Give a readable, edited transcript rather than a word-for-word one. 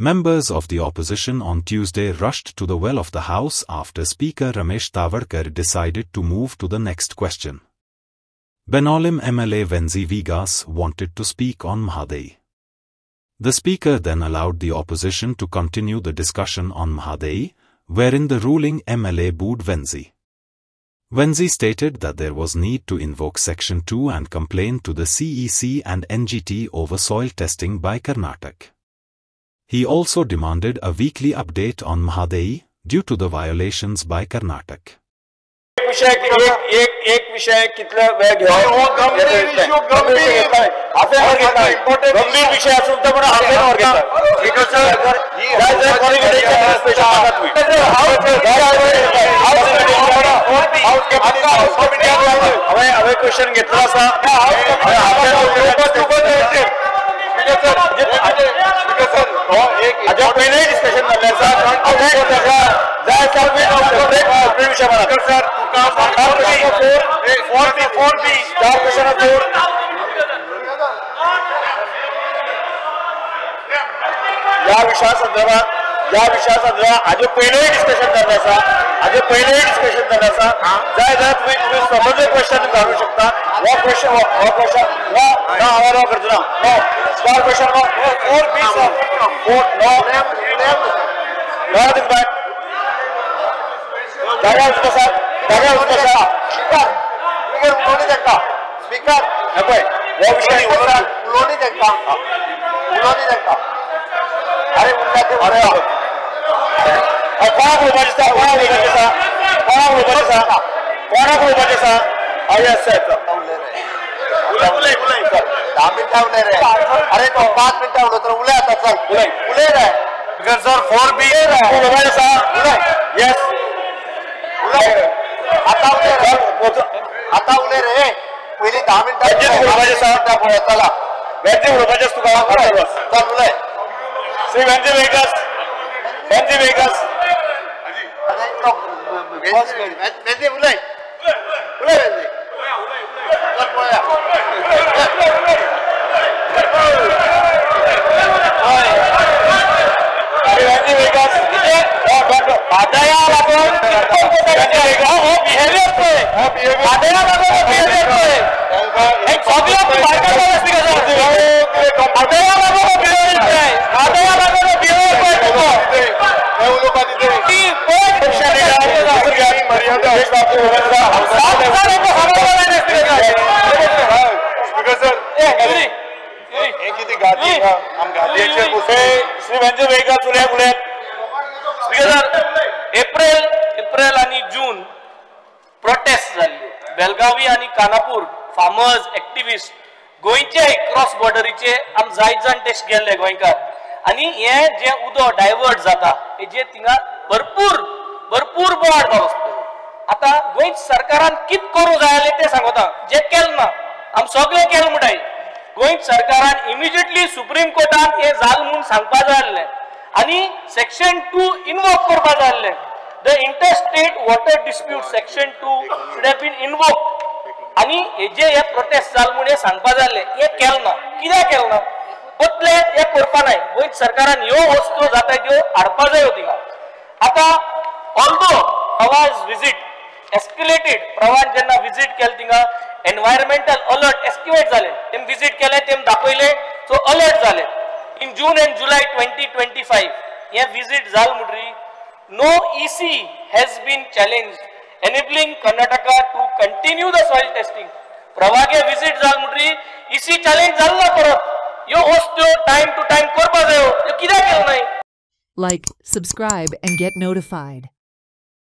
Members of the opposition on Tuesday rushed to the well of the House after Speaker Ramesh Tavadkar decided to move to the next question. Benaulim MLA Venzi Vigas wanted to speak on Mahadai. The Speaker then allowed the opposition to continue the discussion on Mahadai, wherein the ruling MLA booed Venzi. Venzi stated that there was need to invoke Section 2 and complain to the CEC and NGT over soil testing by Karnataka. He also demanded a weekly update on Mahadai due to the violations by Karnataka. एक विषय कितल्या वेळ गंभीर विषय असून तर हाफेनवर घेतात question घेतला असा पहिले डिस्कशन या विषयासंदर्भात आज पहिलेही डिस्कशन करण्याचा जाय जाय तुम्ही समजले क्वेश्चन घालू शकता वो क्वेश्चन ना आवाज करतो ना no star question no 4 piece of 4 no दिन बैक जागा उसका स्पीकर उन्होंने देखा स्पीकर नको वो विषय उन्होंने देखा अरे अरे तो 5 मिनिटं उडत तर उले आता चल उले रे सर 4B यस आता उले रे पहिली 10 मिनिटं चला वेंजी उडपाचे तुका चल उले श्री वेंजी वेगस वेंजी उले वेंजी चल पोया एप्रिल आणि जून प्रोटेस्ट झाली बेलगावी आणि कानापूर फार्मर्स एक्टिविस्ट गोयचे क्रॉस बॉर्डरीचे आम जायत जाण टेस्ट गेल्ले गोंयकार आणि हे जे उदो डायवर्ट जाता जे थिंगा भरपूर बोवाळ जालो आता गोंय सरकारान कित करू जाय ते सांगता जे केल ना आम सगळे केल म्हणटाय गोंय सरकारान इमिजिएटली सुप्रीम कोर्टान हे जाल म्हणून सांगपा जाय आसलें आणि सेक्शन 2 इन्वोक करपा जाय आसलें the interstate water dispute section 2 should have been invoke आणि हे जे हे प्रोटेस्ट जाल म्हणून सांगपा जाय आसलें हे केल ना कित्याक केल ना पतले हे करपा नाय गोंय सरकारान ह्यो वस्तू जाता त्यो हाडपा जाय थिंगा आता ऑल्दो आवाज विजिट एस्केलेटेड प्रवान जेन्ना विजिट केले थिंगा एनवायरमेंटल अलर्ट एस्टिमेट जाले तेम विजिट केले तेम दाखयले सो अलर्ट जाले इन जून एंड जुलै 2025 हे विजिट जाल म्हणटरी no EC has been challenged enabling Karnataka to continue the soil testing प्रवागे विजिट जाल म्हणटरी EC चॅलेंज जाल ना परत यो वस्तू टाइम टू टाइम करपा जायो कित्याक केल नाय Like, subscribe and get notified.